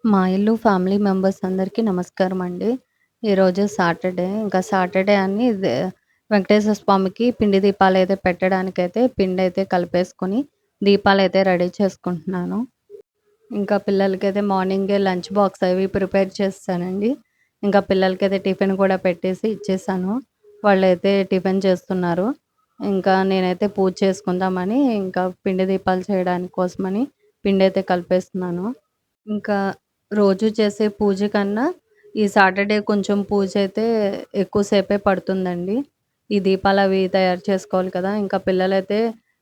మా ఇల్లు family members అందరికీ నమస్కారం అండి. ఈరోజు సాటర్డే. ఇంకా సాటర్డే అని వెంకటేశ్వర స్వామికి పిండి దీపాలైతే పెట్టడానికైతే పిండైతే కలిపేసుకొని, దీపాలైతే రెడీ చేసుకుంటున్నాను. ఇంకా పిల్లలకైతే మార్నింగే లంచ్ బాక్స్ అవి ప్రిపేర్ చేసేసానండి. ఇంకా పిల్లలకైతే టిఫిన్ కూడా పెట్టేసి ఇచ్చేసాను. వాళ్ళైతే టిఫిన్ చేస్తున్నారు. ఇంకా నేనైతే పూజ చేసుకుందామని ఇంకా పిండి దీపాలు చేయడానికి కోసమని పిండైతే కలిపేస్తున్నాను. ఇంకా రోజు చేసే పూజ కన్నా ఈ సాటర్డే కొంచెం పూజ అయితే ఎక్కువ సేపే పడుతుందండి. ఈ దీపాలవి తయారు చేసుకోవాలి కదా! ఇంకా పిల్లలైతే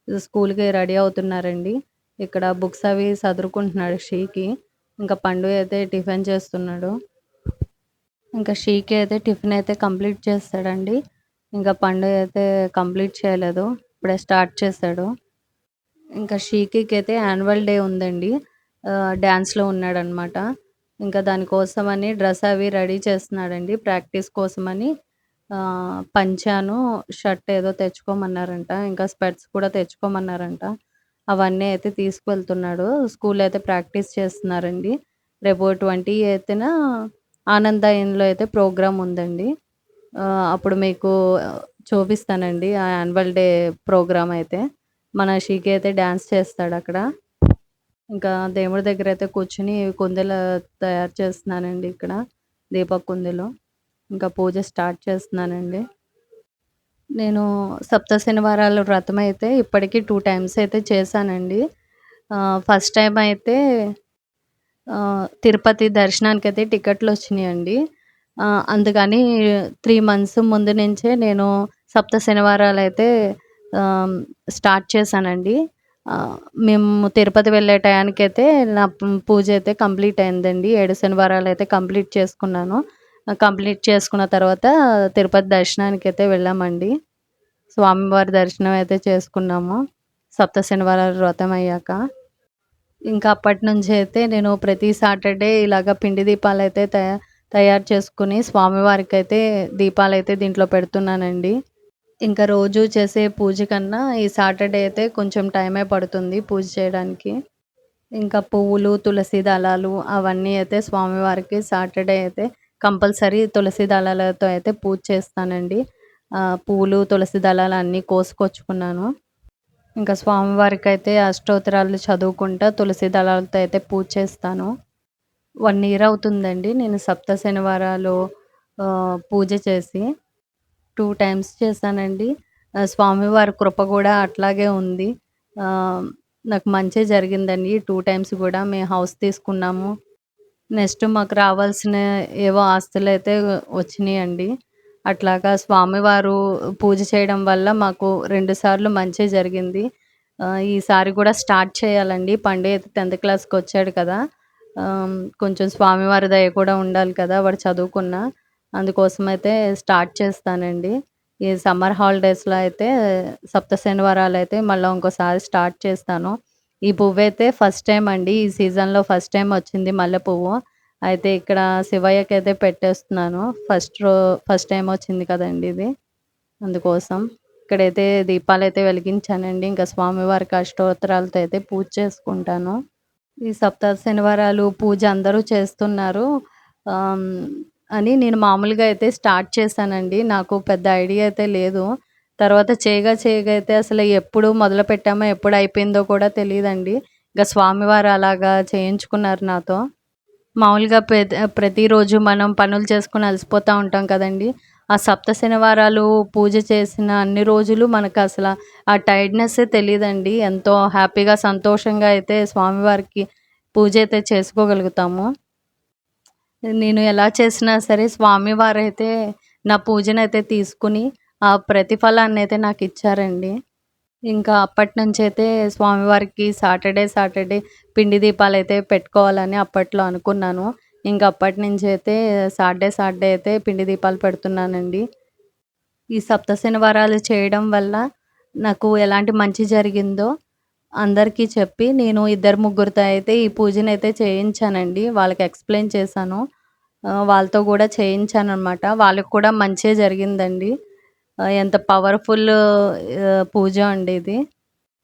స్కూల్‌కి రెడీ అవుతున్నారండి. ఇక్కడ బుక్స్ అవి సదురుకుంటున్నాడు షీకి. ఇంకా పండు అయితే టిఫిన్ చేస్తున్నాడు. ఇంకా షీకి అయితే టిఫిన్ అయితే కంప్లీట్ చేసాడండి. ఇంకా పండు అయితే కంప్లీట్ చేయలేదు. ఇప్పుడే స్టార్ట్ చేశాడు. ఇంకా షీకీకి అయితే యాన్యువల్ డే ఉందండి. డాన్స్‌లో ఉన్నాడనమాట. ఇంకా దానికోసమని డ్రెస్ అవి రెడీ చేస్తున్నాడండి. ప్రాక్టీస్ కోసమని పంచాను, షర్ట్ ఏదో తెచ్చుకోమన్నారంట. ఇంకా స్పెట్స్ కూడా తెచ్చుకోమన్నారంట. అవన్నీ అయితే తీసుకువెళ్తున్నాడు. స్కూల్‌లో అయితే ప్రాక్టీస్ చేస్తున్నారండి. రేపు 28న ఆనందయంలో అయితే ప్రోగ్రామ్ ఉందండి. అప్పుడు మీకు చూపిస్తానండి ఆ యాన్యువల్ డే ప్రోగ్రామ్ అయితే. మన షీకి అయితే డాన్స్ చేస్తాడక్కడ. ఇంకా దేవుడి దగ్గరైతే కూర్చొని కుందేలు తయారు చేస్తున్నానండి ఇక్కడ. దీప కుందేలు. ఇంకా పూజ స్టార్ట్ చేస్తున్నానండి. నేను సప్త శనివారాల వ్రతం అయితే ఇప్పటికి 2 టైమ్స్ అయితే చేశానండి. ఫస్ట్ టైమ్ అయితే తిరుపతి దర్శనానికైతే టికెట్‌లొచ్చినియండి. అందుకని 3 మంత్స్ ముందు నుంచే నేను సప్త శనివారాలైతే స్టార్ట్ చేశానండి. మేము తిరుపతి వెళ్ళే టయానికైతే నా పూజ అయితే కంప్లీట్ అయిందండి. 7 శనివారాలైతే కంప్లీట్ చేసుకున్నాను. కంప్లీట్ చేసుకున్న తర్వాత తిరుపతి దర్శనానికైతే వెళ్ళామండి. స్వామివారి దర్శనం అయితే చేసుకున్నాము. సప్త శనివారాల వ్రతం అయ్యాక. ఇంకా అప్పటినుంచి అయితే నేను ప్రతి సాటర్డే ఇలాగ పిండి దీపాలైతే తయారు చేసుకొని స్వామివారికైతే దీపాలైతే దీంట్లో పెడుతున్నానండి. ఇంకా రోజు చేసే పూజ కన్నా ఈ సాటర్డే అయితే కొంచెం టైమే పడుతుంది పూజ చేయడానికి. ఇంకా పువ్వులు, తులసి దళాలు అవన్నీ అయితే స్వామివారికి సాటర్డే అయితే కంపల్సరీ తులసి దళాలతో అయితే పూజ చేస్తానండి. పువ్వులు, తులసి దళాలు అన్నీ కోసుకొచ్చుకున్నాను. ఇంకా స్వామివారికైతే అష్టోత్తరాలు చదువుకుంటా తులసి దళాలతో అయితే పూజ చేస్తాను. 1 ఇయర్ అవుతుందండి నేను సప్త శనివారాలు పూజ చేసి. 2 టైమ్స్ చేశానండి. స్వామివారి కృప కూడా అట్లాగే ఉంది. నాకు మంచే జరిగిందండి. 2 టైమ్స్ కూడా మేము హౌస్ తీసుకున్నాము. నెక్స్ట్ మాకు రావాల్సిన ఏవో ఆస్తులైతే వచ్చినియండి. అట్లాగా స్వామివారు పూజ చేయడం వల్ల మాకు 2 సార్లు మంచే జరిగింది. ఈసారి కూడా స్టార్ట్ చేయాలండి. పండు అయితే 10థ్ క్లాస్‌కొచ్చాడు కదా! కొంచెం స్వామివారి దయ కూడా ఉండాలి కదా! వాడు చదువుకున్నా. అందుకోసమైతే స్టార్ట్ చేస్తానండి. ఈ సమ్మర్ హాలిడేస్‌లో అయితే సప్త శనివారాలైతే మళ్ళా ఇంకోసారి స్టార్ట్ చేస్తాను. ఈ పువ్వైతే ఫస్ట్ టైమ్ అండి. ఈ సీజన్‌లో ఫస్ట్ టైమ్ వచ్చింది మల్లె పువ్వు. అయితే ఇక్కడ శివయ్యకైతే పెట్టేస్తున్నాను. ఫస్ట్ టైమ్ వచ్చింది కదండీ ఇది. అందుకోసం. ఇక్కడైతే దీపాలైతే వెలిగించానండి. ఇంకా స్వామివారికి అష్టోత్తరాలతో అయితే పూజ చేసుకుంటాను. ఈ సప్త శనివారాలు పూజ అందరూ చేస్తున్నారు. ఆహ్, అని నేను మామూలుగా అయితే స్టార్ట్ చేశానండి. నాకు పెద్ద ఐడియా అయితే లేదు. తర్వాత చేయగా అయితే అసలు ఎప్పుడు మొదలుపెట్టామో, ఎప్పుడు అయిపోయిందో కూడా తెలీదండి. ఇంక స్వామివారు అలాగా చేయించుకున్నారు నాతో. మామూలుగా ప్రతిరోజు మనం పనులు చేసుకొని అలసిపోతా ఉంటాం కదండీ! ఆ సప్త శనివారాలు పూజ చేసిన అన్ని రోజులు మనకసల ఆ టైర్డ్‌నెస్సే తెలీదండి. ఎంతో హ్యాపీగా, సంతోషంగా అయితే స్వామివారికి పూజ అయితే చేసుకోగలుగుతాము. నేను ఎలా చేసినా సరే స్వామివారైతే నా పూజనైతే తీసుకొని, ఆ ప్రతిఫలాన్నయితే నాకిచ్చారండి. ఇంకా అప్పటినుంచైతే స్వామివారికి సాటర్డే పిండి దీపాలైతే పెట్టుకోవాలని అప్పట్లో అనుకున్నాను. ఇంక అప్పటినుంచైతే సాటర్డే అయితే పిండి దీపాలు పెడుతున్నానండి. ఈ సప్త శనివారాలు చేయడం వల్ల నాకు ఎలాంటి మంచి జరిగిందో అందరికీ చెప్పి నేను ఇద్దరు ముగ్గురితో అయితే ఈ పూజనైతే చేయించానండి. వాళ్ళకి ఎక్స్‌ప్లెయిన్ చేశాను. వాళ్ళతో గూడా చేయించాననమాట. వాళ్ళకి కూడా మంచే జరిగిందండి. ఎంత పవర్‌ఫుల్ పూజ అండి ఇది.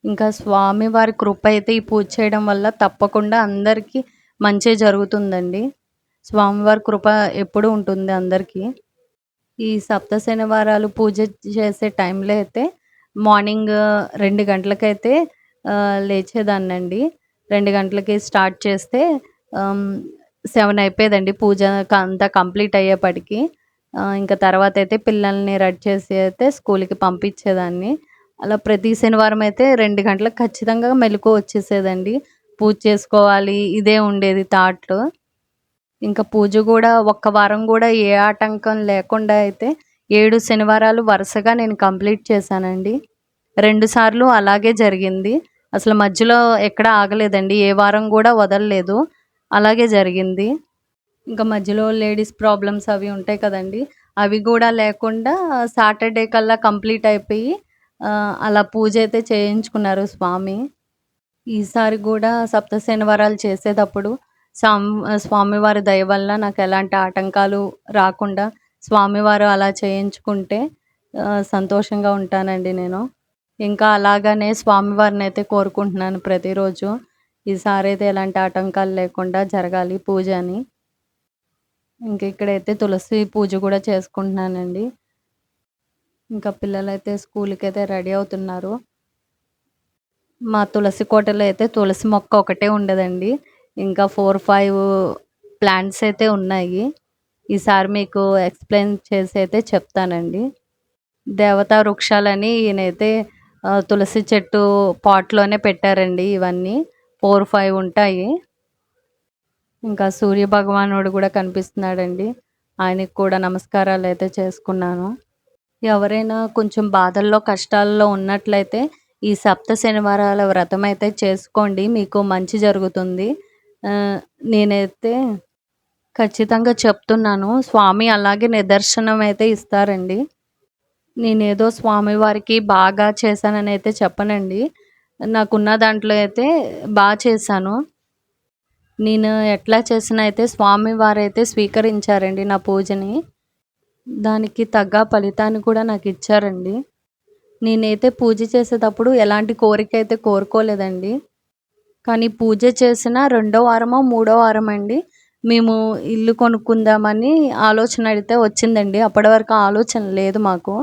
ఇంకా స్వామివారి కృప అయితే ఈ పూజ చేయడం వల్ల తప్పకుండా అందరికీ మంచే జరుగుతుందండి. స్వామివారి కృప ఎప్పుడూ ఉంటుంది అందరికీ. ఈ సప్త శనివారాలు పూజ చేసే టైంలో అయితే మార్నింగ్ 2 గంటలకైతే లేచేదాన్నండి. 2 గంటలకి స్టార్ట్ చేస్తే ఆహ్, 7 అయిపోయేదండి పూజ అంతా కంప్లీట్ అయ్యేప్పటికి. ఇంకా తర్వాతయితే పిల్లల్ని రెడీ చేసి అయితే స్కూల్‌కి పంపించేదాన్ని. అలా ప్రతి శనివారం అయితే 2 గంటలకు ఖచ్చితంగా మెలుకువ వచ్చేసేదండి. పూజ చేసుకోవాలి ఇదే ఉండేది థాట్. ఇంకా పూజ గూడా ఒక్క వారం గూడా ఏ ఆటంకం లేకుండా అయితే 7 శనివారాలు వరుసగా నేను కంప్లీట్ చేశానండి. 2 సార్లు అలాగే జరిగింది. అసలు మధ్యలో ఎక్కడ ఆగలేదండి. ఏ వారం గూడా వదలలేదు. అలాగే జరిగింది. ఇంకా మధ్యలో లేడీస్ ప్రాబ్లమ్స్ అవి ఉంటాయి కదండీ! అవి గూడా లేకుండా సాటర్‌డే కల్లా కంప్లీట్ అయిపోయి అలా పూజ అయితే చేయించుకున్నారు స్వామి. ఈసారి గూడా సప్త శనివారాలు చేసేటప్పుడు స్వామివారి దయ వల్ల నాకెలాంటి ఆటంకాలు రాకుండా స్వామివారు అలా చేయించుకుంటే సంతోషంగా ఉంటానండి నేను. ఇంకా అలాగనే స్వామివారినైతే కోరుకుంటున్నాను ప్రతిరోజు. ఈసారైతే ఎలాంటి ఆటంకాలు లేకుండా జరగాలి పూజ అని. ఇంక ఇక్కడైతే తులసి పూజ గూడా చేసుకుంటున్నానండి. ఇంకా పిల్లలైతే స్కూల్‌కైతే రెడీ అవుతున్నారు. మా తులసి కోటలో అయితే తులసి మొక్క ఒకటే ఉండదండి. ఇంకా 4, 5 ప్లాంట్స్ అయితే ఉన్నాయి. ఈసారి మీకు ఎక్స్‌ప్లెయిన్ చేసి అయితే చెప్తానండి. దేవతా వృక్షాలని ఈయనైతే తులసి చెట్టు పాట్‌లోనే పెట్టారండి ఇవన్నీ. 4, 5 ఉంటాయి. ఇంకా సూర్య భగవానుడు గూడా కనిపిస్తున్నాడండి. ఆయనకి కూడా నమస్కారాలైతే చేసుకున్నాను. ఎవరైనా కొంచెం బాధల్లో, కష్టాల్లో ఉన్నట్లయితే ఈ సప్త శనివారాల వ్రతం అయితే చేసుకోండి. మీకు మంచి జరుగుతుంది. నేనైతే ఖచ్చితంగా చెప్తున్నాను. స్వామి అలాగే నిదర్శనం అయితే ఇస్తారండి. నేనేదో స్వామివారికి బాగా చేశానని అయితే చెప్పనండి. నాకున్న దాంట్లో అయితే చేశాను. నేను ఎట్లా చేసినా అయితే స్వామివారైతే స్వీకరించారండి నా పూజని. దానికి తగ్గ ఫలితాన్ని కూడా నాకిచ్చారండి. నేనైతే పూజ చేసేటప్పుడు ఎలాంటి కోరిక అయితే కోరుకోలేదండి. కానీ పూజ చేసిన రెండో వారమో, మూడో వారమండి మేము ఇల్లు కొనుక్కుందామని ఆలోచన అయితే వచ్చిందండి. అప్పటి వరకు ఆలోచన లేదు మాకు.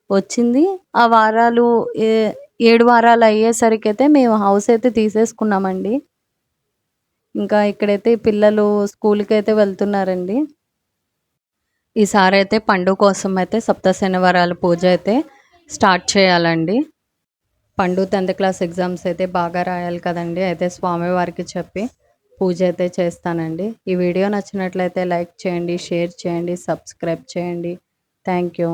వచ్చింది. ఆ వారాలు 7 వారాలు అయ్యేసరికైతే మేము హౌస్ అయితే తీసేసుకున్నామండి. ఇంకా ఇక్కడైతే పిల్లలు స్కూల్‌కైతే వెళ్తున్నారండి. ఈసారైతే పండుగ కోసం అయితే సప్త శనివారాల పూజ అయితే స్టార్ట్ చేయాలండి. పండు 10th క్లాస్ ఎగ్జామ్స్ అయితే బాగా రాయాలి కదండీ! అయితే స్వామివారికి చెప్పి పూజ అయితే చేస్తానండి. ఈ వీడియో నచ్చినట్లయితే లైక్ చేయండి, షేర్ చేయండి, సబ్స్క్రైబ్ చేయండి. Thank you.